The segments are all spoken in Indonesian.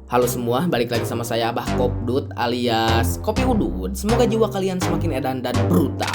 Halo semua, balik lagi sama saya Abah Kopdut alias Kopi Udud. Semoga jiwa kalian semakin edan dan brutal.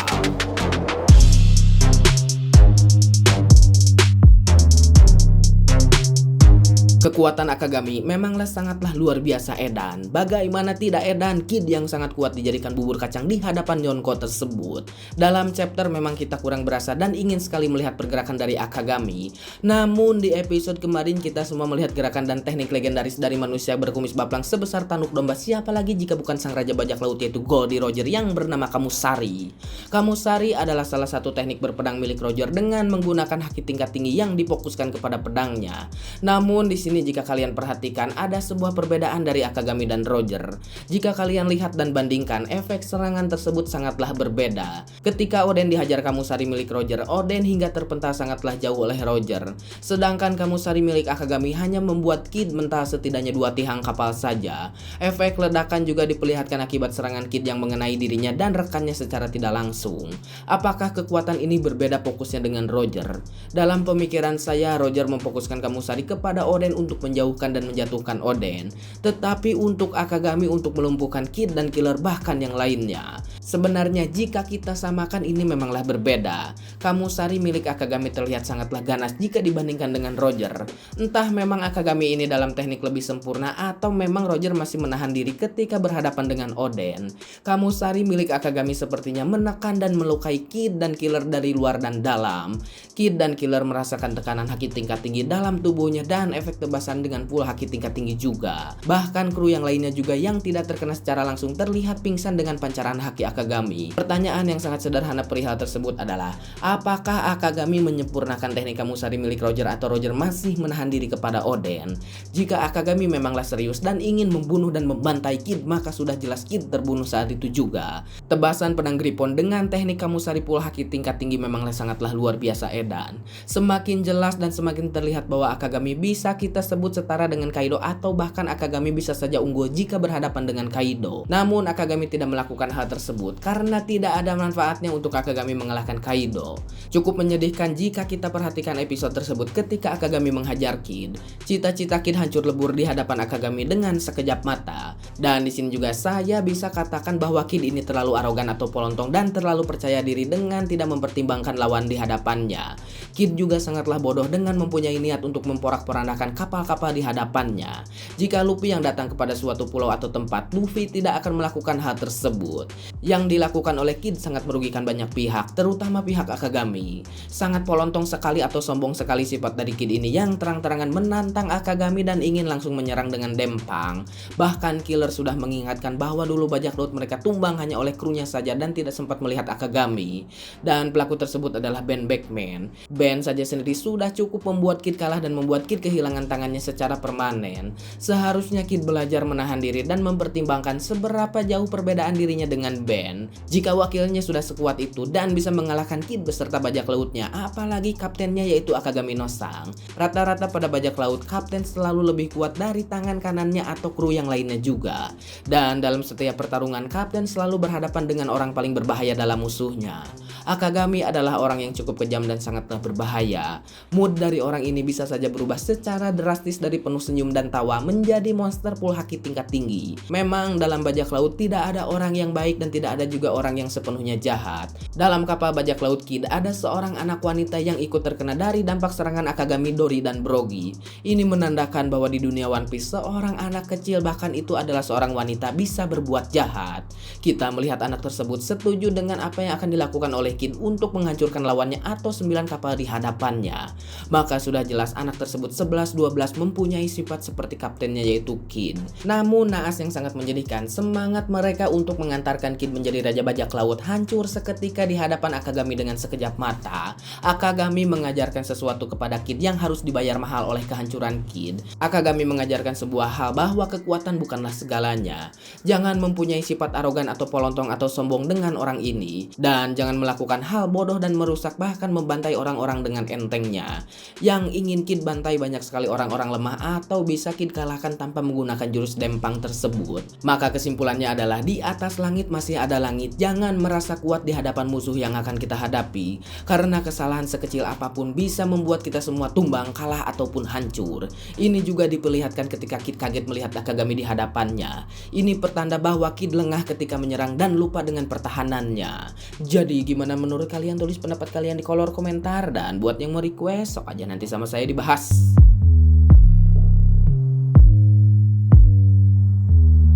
Kekuatan Akagami memanglah sangatlah luar biasa edan. Bagaimana tidak edan, Kid yang sangat kuat dijadikan bubur kacang di hadapan Yonko tersebut. Dalam chapter memang kita kurang berasa dan ingin sekali melihat pergerakan dari Akagami. Namun di episode kemarin kita semua melihat gerakan dan teknik legendaris dari manusia berkumis baplang sebesar tanduk domba, siapa lagi jika bukan sang raja bajak laut yaitu Goldie Roger yang bernama Kamusari. Kamusari adalah salah satu teknik berpedang milik Roger dengan menggunakan haki tingkat tinggi yang difokuskan kepada pedangnya. Namun di sini jika kalian perhatikan ada sebuah perbedaan dari Akagami dan Roger. Jika kalian lihat dan bandingkan, efek serangan tersebut sangatlah berbeda. Ketika Oden dihajar Kamusari milik Roger, Oden hingga terpental sangatlah jauh oleh Roger. Sedangkan Kamusari milik Akagami hanya membuat Kid mental setidaknya 2 tiang kapal saja. Efek ledakan juga diperlihatkan akibat serangan Kid yang mengenai dirinya dan rekannya secara tidak langsung. Apakah kekuatan ini berbeda fokusnya dengan Roger? Dalam pemikiran saya, Roger memfokuskan Kamusari kepada Oden untuk menjauhkan dan menjatuhkan Oden, tetapi untuk Akagami untuk melumpuhkan Kid dan Killer bahkan yang lainnya. Sebenarnya jika kita samakan ini memanglah berbeda. Kamusari milik Akagami terlihat sangatlah ganas jika dibandingkan dengan Roger. Entah memang Akagami ini dalam teknik lebih sempurna atau memang Roger masih menahan diri ketika berhadapan dengan Oden. Kamusari milik Akagami sepertinya menekan dan melukai Kid dan Killer dari luar dan dalam. Kid dan Killer merasakan tekanan haki tingkat tinggi dalam tubuhnya dan efek tebasan dengan pula haki tingkat tinggi juga. Bahkan kru yang lainnya juga yang tidak terkena secara langsung terlihat pingsan dengan pancaran haki Akagami. Pertanyaan yang sangat sederhana perihal tersebut adalah, apakah Akagami menyempurnakan teknik Kamusari milik Roger atau Roger masih menahan diri kepada Oden? Jika Akagami memanglah serius dan ingin membunuh dan membantai Kid, maka sudah jelas Kid terbunuh saat itu juga. Tebasan pedang Gripon dengan teknik Kamusari pula haki tingkat tinggi memanglah sangatlah luar biasa edan. Semakin jelas dan semakin terlihat bahwa Akagami bisa kita sebut setara dengan Kaido atau bahkan Akagami bisa saja unggul jika berhadapan dengan Kaido. Namun Akagami tidak melakukan hal tersebut karena tidak ada manfaatnya untuk Akagami mengalahkan Kaido. Cukup menyedihkan jika kita perhatikan episode tersebut ketika Akagami menghajar Kid. Cita-cita Kid hancur lebur di hadapan Akagami dengan sekejap mata. Dan di sini juga saya bisa katakan bahwa Kid ini terlalu arogan atau polontong dan terlalu percaya diri dengan tidak mempertimbangkan lawan di hadapannya. Kid juga sangatlah bodoh dengan mempunyai niat untuk memporak-porandakan kapal-kapal di hadapannya. Jika Luffy yang datang kepada suatu pulau atau tempat, Luffy tidak akan melakukan hal tersebut. Yang dilakukan oleh Kid sangat merugikan banyak pihak, terutama pihak Akagami. Sangat polontong sekali atau sombong sekali sifat dari Kid ini yang terang-terangan menantang Akagami dan ingin langsung menyerang dengan dempang. Bahkan Killer sudah mengingatkan bahwa dulu bajak laut mereka tumbang hanya oleh krunya saja dan tidak sempat melihat Akagami. Dan pelaku tersebut adalah Ben Beckman. Ben saja sendiri sudah cukup membuat Kid kalah dan membuat Kid kehilangan tangannya secara permanen. Seharusnya Kid belajar menahan diri dan mempertimbangkan seberapa jauh perbedaan dirinya dengan Ben. Jika wakilnya sudah sekuat itu dan bisa mengalahkan Kid beserta bajak lautnya, apalagi kaptennya yaitu Akagami no Sang. Rata-rata pada bajak laut, kapten selalu lebih kuat dari tangan kanannya atau kru yang lainnya juga. Dan dalam setiap pertarungan, kapten selalu berhadapan dengan orang paling berbahaya dalam musuhnya. Akagami adalah orang yang cukup kejam dan sangatlah berbahaya. Mood dari orang ini bisa saja berubah secara drastis dari penuh senyum dan tawa menjadi monster full haki tingkat tinggi. Memang dalam bajak laut tidak ada orang yang baik dan tidak ada juga orang yang sepenuhnya jahat. Dalam kapal bajak laut Kid ada seorang anak wanita yang ikut terkena dari dampak serangan Akagami, Dory, dan Brogy. Ini menandakan bahwa di dunia One Piece seorang anak kecil, bahkan itu adalah seorang wanita, bisa berbuat jahat. Kita melihat anak tersebut setuju dengan apa yang akan dilakukan oleh Kid untuk menghancurkan lawannya atau 9 kapal di hadapannya. Maka sudah jelas anak tersebut 11-12 mempunyai sifat seperti kaptennya yaitu Kid. Namun naas yang sangat menyedihkan, semangat mereka untuk mengantarkan Kid menjadi raja bajak laut hancur seketika di hadapan Akagami dengan sekejap mata. Akagami mengajarkan sesuatu kepada Kid yang harus dibayar mahal oleh kehancuran Kid. Akagami mengajarkan sebuah hal bahwa kekuatan bukanlah segalanya. Jangan mempunyai sifat arogan atau polontong atau sombong dengan orang ini. Dan jangan melakukan hal bodoh dan merusak bahkan membantai orang-orang dengan entengnya. Yang ingin Kid bantai banyak sekali orang-orang seseorang lemah atau bisa Kid kalahkan tanpa menggunakan jurus dempang tersebut? Maka kesimpulannya adalah di atas langit masih ada langit. Jangan merasa kuat di hadapan musuh yang akan kita hadapi, karena kesalahan sekecil apapun bisa membuat kita semua tumbang, kalah ataupun hancur. Ini juga diperlihatkan ketika Kid kaget melihat Akagami di hadapannya. Ini pertanda bahwa Kid lengah ketika menyerang dan lupa dengan pertahanannya. Jadi gimana menurut kalian? Tulis pendapat kalian di kolom komentar, dan buat yang mau request sok aja nanti sama saya dibahas.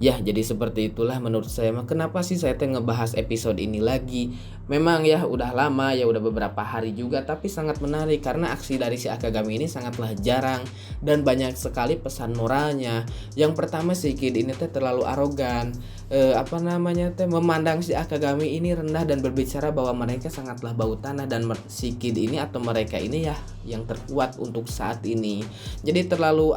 Ya, jadi seperti itulah menurut saya. Kenapa sih saya ngebahas episode ini lagi? Memang ya udah lama ya, udah beberapa hari juga, tapi sangat menarik karena aksi dari si Akagami ini sangatlah jarang dan banyak sekali pesan moralnya. Yang pertama, si Kid ini terlalu arogan. Memandang si Akagami ini rendah dan berbicara bahwa mereka sangatlah bau tanah, dan si Kid ini atau mereka ini ya yang terkuat untuk saat ini. Jadi terlalu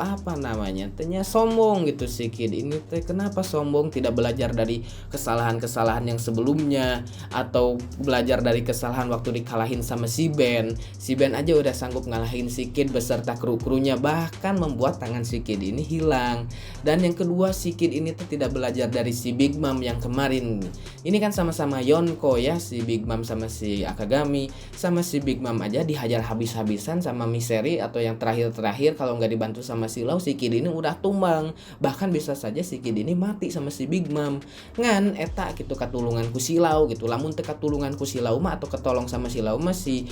sombong gitu si Kid ini. Kenapa sombong? Tidak belajar dari kesalahan-kesalahan yang sebelumnya, atau belajar dari kesalahan waktu dikalahin sama si Ben. Si Ben aja udah sanggup ngalahin si Kid beserta kru-krunya, bahkan membuat tangan si Kid ini hilang. Dan yang kedua, si Kid ini tidak belajar dari si Big Mom yang kemarin. Ini kan sama-sama Yonko ya, si Big Mom sama si Akagami. Sama si Big Mom aja dihajar habis-habisan sama Misery, atau yang terakhir kalau nggak dibantu sama si Law, si Kid ini udah tumbang. Bahkan bisa saja si Kid ini mati sama si Big Mom. Ngan eta gitu katulungan ku si Law gitu. Lamun teu katulungan ku si Law mah atau ketolong sama si Law mah, si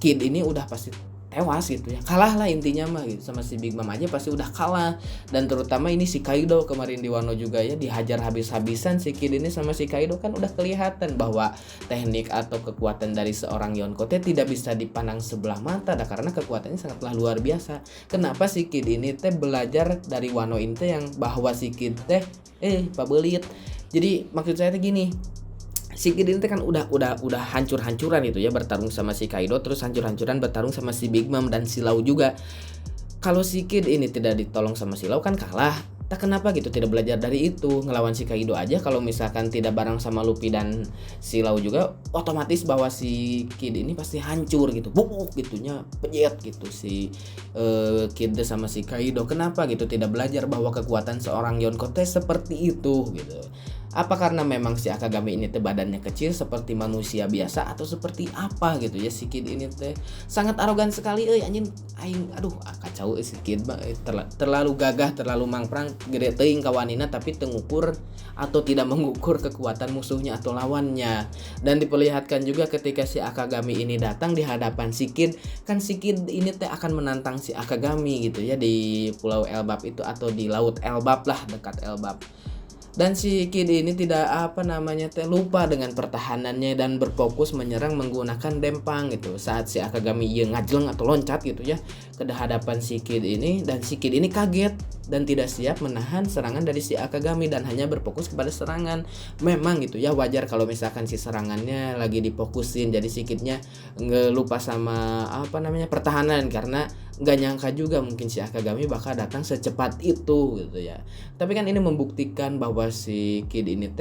Kid ini udah pasti tewas gitu ya. Kalah lah intinya mah gitu. Sama si Big Mom aja pasti udah kalah. Dan terutama ini si Kaido kemarin di Wano juga ya, dihajar habis-habisan si Kid ini sama si Kaido. Kan udah kelihatan bahwa teknik atau kekuatan dari seorang Yonko tidak bisa dipandang sebelah mata dah, karena kekuatannya sangatlah luar biasa. Kenapa si Kid ini belajar dari Wano ini yang bahwa si Kid pabelit. Jadi maksud saya gini, si Kid ini kan udah hancur-hancuran itu ya bertarung sama si Kaido, terus hancur-hancuran bertarung sama si Big Mom dan si Law juga. Kalau si Kid ini tidak ditolong sama si Law kan kalah. Kenapa gitu tidak belajar dari itu, ngelawan si Kaido aja kalau misalkan tidak bareng sama Luffy dan si Law juga, otomatis bahwa si Kid ini pasti hancur gitu, bubuk gitunya, penyet gitu si Kid sama si Kaido. Kenapa gitu tidak belajar bahwa kekuatan seorang Yonko seperti itu gitu? Apa karena memang si Akagami ini badannya kecil seperti manusia biasa, atau seperti apa gitu ya? Si Kid ini sangat arogan sekali anjing. Kacau si Kid terlalu gagah, terlalu mangprang, gede teuing kawanina tapi tengukur atau tidak mengukur kekuatan musuhnya atau lawannya. Dan diperlihatkan juga ketika si Akagami ini datang di hadapan si Kid, kan si Kid ini akan menantang si Akagami gitu ya di Pulau Elbap itu, atau di Laut Elbap lah, dekat Elbap. Dan si Kid ini tidak lupa dengan pertahanannya dan berfokus menyerang menggunakan dempang gitu. Saat si Akagami ngajleng atau loncat gitu ya ke hadapan si Kid ini, dan si Kid ini kaget dan tidak siap menahan serangan dari si Akagami dan hanya berfokus kepada serangan. Memang gitu ya, wajar kalau misalkan si serangannya lagi difokusin, jadi si Kidnya lupa sama pertahanan, karena nggak nyangka juga mungkin si Akagami bakal datang secepat itu gitu ya. Tapi kan ini membuktikan bahwa si Kid ini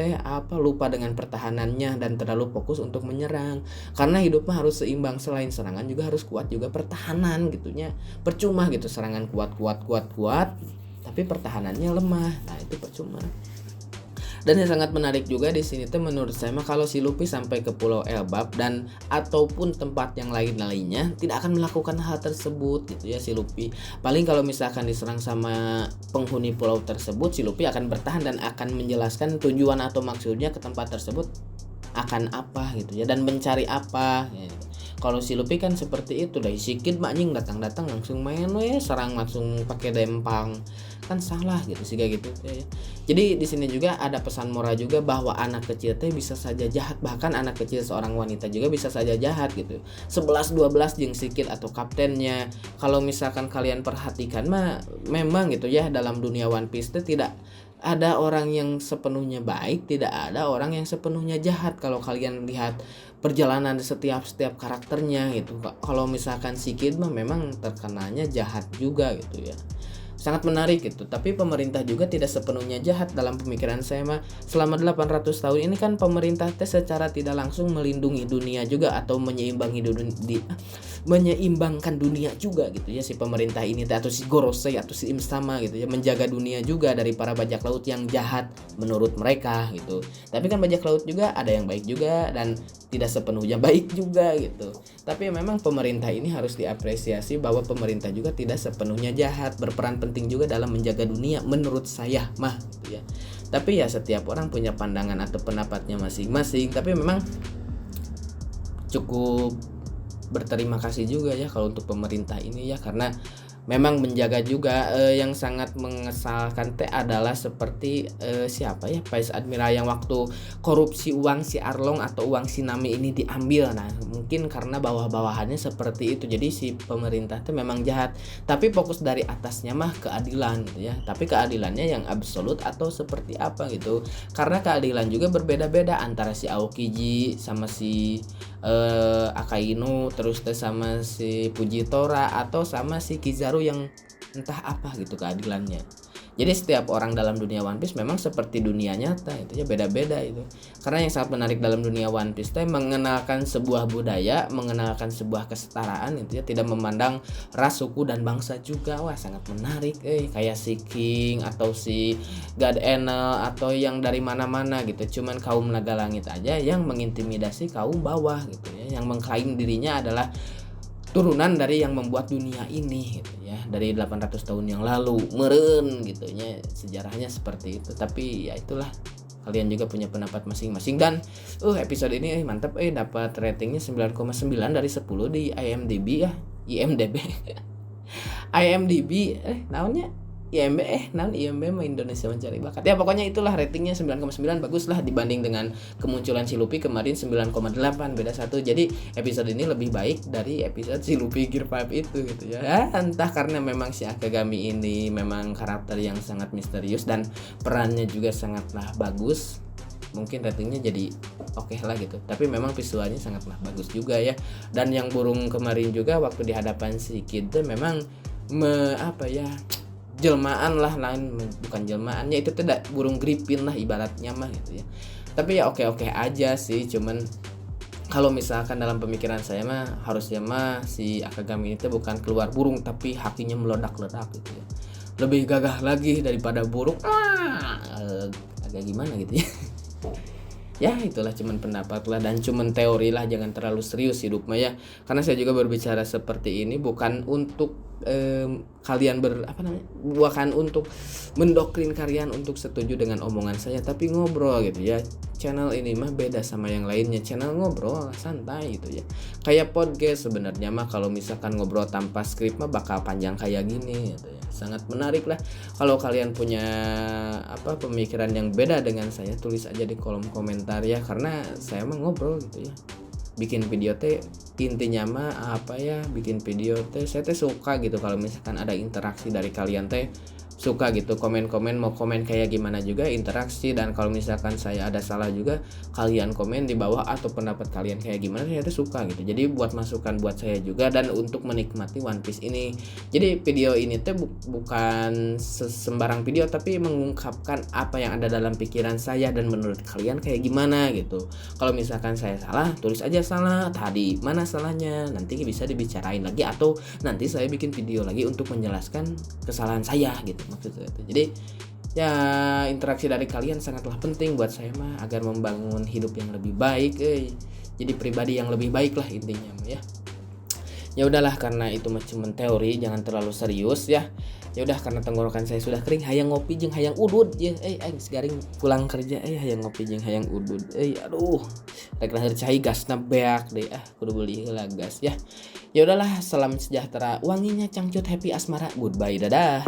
lupa dengan pertahanannya dan terlalu fokus untuk menyerang, karena hidupnya harus seimbang, selain serangan juga harus kuat juga pertahanan gitunya. Percuma gitu serangan kuat tapi pertahanannya lemah, nah itu percuma. Dan yang sangat menarik juga di sini menurut saya kalau si Luffy sampai ke Pulau Elbap dan ataupun tempat yang lainnya tidak akan melakukan hal tersebut gitu ya si Luffy. Paling kalau misalkan diserang sama penghuni pulau tersebut, si Luffy akan bertahan dan akan menjelaskan tujuan atau maksudnya ke tempat tersebut akan apa gitu ya, dan mencari apa gitu. Kalau si Luffy kan seperti itu, dari si Kid anjing datang langsung main serang langsung pakai dempang, kan salah gitu sih kayak gitu ya. Jadi di sini juga ada pesan moral juga bahwa anak kecil bisa saja jahat, bahkan anak kecil seorang wanita juga bisa saja jahat gitu. 11-12 jeung si Kid atau kaptennya. Kalau misalkan kalian perhatikan memang gitu ya, dalam dunia One Piece tidak ada orang yang sepenuhnya baik, tidak ada orang yang sepenuhnya jahat. Kalau kalian lihat perjalanan setiap karakternya gitu. Kalau misalkan si Kid memang terkenalnya jahat juga gitu ya. Sangat menarik gitu. Tapi pemerintah juga tidak sepenuhnya jahat dalam pemikiran saya selama 800 tahun ini kan pemerintah secara tidak langsung melindungi dunia juga, atau menyeimbangkan dunia juga gitu ya, si pemerintah ini atau si Gorosei atau si Imsama gitu ya, menjaga dunia juga dari para bajak laut yang jahat menurut mereka gitu. Tapi kan bajak laut juga ada yang baik juga dan tidak sepenuhnya baik juga gitu. Tapi memang pemerintah ini harus diapresiasi bahwa pemerintah juga tidak sepenuhnya jahat, berperan penting juga dalam menjaga dunia menurut saya mah gitu ya. Tapi ya setiap orang punya pandangan atau pendapatnya masing-masing. Tapi memang cukup berterima kasih juga ya kalau untuk pemerintah ini ya, karena memang menjaga juga. Yang sangat mengesalkan adalah seperti siapa ya, Vice Admiral yang waktu korupsi uang si Arlong atau uang si Nami ini diambil. Nah mungkin karena bawah-bawahannya seperti itu, jadi si pemerintah itu memang jahat, tapi fokus dari atasnya mah keadilan gitu ya. Tapi keadilannya yang absolut atau seperti apa gitu, karena keadilan juga berbeda-beda antara si Aokiji sama si Akainu, terus sama si Fujitora atau sama si Kizaru yang entah apa gitu keadilannya. Jadi setiap orang dalam dunia One Piece memang seperti dunia nyata itu ya, beda-beda itu. Karena yang sangat menarik dalam dunia One Piece itu mengenalkan sebuah budaya, mengenalkan sebuah kesetaraan itu ya, tidak memandang ras, suku dan bangsa juga. Wah sangat menarik kayak si King atau si God Enel atau yang dari mana-mana gitu. Cuman kaum naga langit aja yang mengintimidasi kaum bawah gitu ya, yang mengklaim dirinya adalah turunan dari yang membuat dunia ini gitu ya, dari 800 tahun yang lalu meren gitu ya, sejarahnya seperti itu. Tapi ya itulah, kalian juga punya pendapat masing-masing. Dan episode ini mantap dapat ratingnya 9,9 dari 10 di IMDb ya. IMDb IMDb naonnya IMB mah Indonesia Mencari Bakat. Ya pokoknya itulah ratingnya 9,9, bagus lah dibanding dengan kemunculan si Luffy kemarin 9,8, beda 1. Jadi episode ini lebih baik dari episode si Luffy Gear 5 itu gitu ya. Entah karena memang si Akagami ini memang karakter yang sangat misterius dan perannya juga sangatlah bagus, mungkin ratingnya jadi oke lah gitu. Tapi memang visualnya sangatlah bagus juga ya. Dan yang burung kemarin juga waktu di hadapan si Kid memang jelmaan lah, lain bukan jelmaannya itu tidak, burung gripin lah ibaratnya mah gitu ya. Tapi ya oke aja sih, cuman kalau misalkan dalam pemikiran saya mah harusnya mah si Akagami itu bukan keluar burung tapi hatinya meledak-ledak gitu ya, lebih gagah lagi daripada burung. Agak gimana gitu ya. Ya itulah cuman pendapat lah dan cuman teori lah, jangan terlalu serius hidup mah ya. Karena saya juga berbicara seperti ini bukan untuk kalian bukan untuk mendoktrin kalian untuk setuju dengan omongan saya, tapi ngobrol gitu ya. Channel ini mah beda sama yang lainnya, channel ngobrol santai gitu ya. Kayak podcast sebenarnya mah, kalau misalkan ngobrol tanpa skrip mah bakal panjang kayak gini gitu ya. Sangat menarik lah. Kalau kalian punya pemikiran yang beda dengan saya, tulis aja di kolom komentar ya, karena saya mah ngobrol gitu ya. Bikin video teh intinya mah bikin video teh saya teh suka gitu kalau misalkan ada interaksi dari kalian teh, suka gitu komen-komen, mau komen kayak gimana juga interaksi. Dan kalau misalkan saya ada salah juga kalian komen di bawah, atau pendapat kalian kayak gimana, saya tuh suka gitu. Jadi buat masukan buat saya juga dan untuk menikmati One Piece ini. Jadi video ini tuh bukan sembarang video, tapi mengungkapkan apa yang ada dalam pikiran saya dan menurut kalian kayak gimana gitu. Kalau misalkan saya salah, tulis aja salah, tadi mana salahnya, nanti bisa dibicarain lagi atau nanti saya bikin video lagi untuk menjelaskan kesalahan saya gitu maksudnya. Jadi ya interaksi dari kalian sangatlah penting buat saya mah, agar membangun hidup yang lebih baik, jadi pribadi yang lebih baik lah intinya ya. Ya udahlah, karena itu cuma teori, jangan terlalu serius ya. Ya udah, karena tenggorokan saya sudah kering, hayang ngopi jeung hayang udud ya. Aing segaring pulang kerja hayang ngopi jeung hayang udud. Aduh, rek lahir cai gasna beak deh, kudu beli heula gas ya. Ya udahlah, salam sejahtera, wanginya cangcut, happy asmara, goodbye, dadah.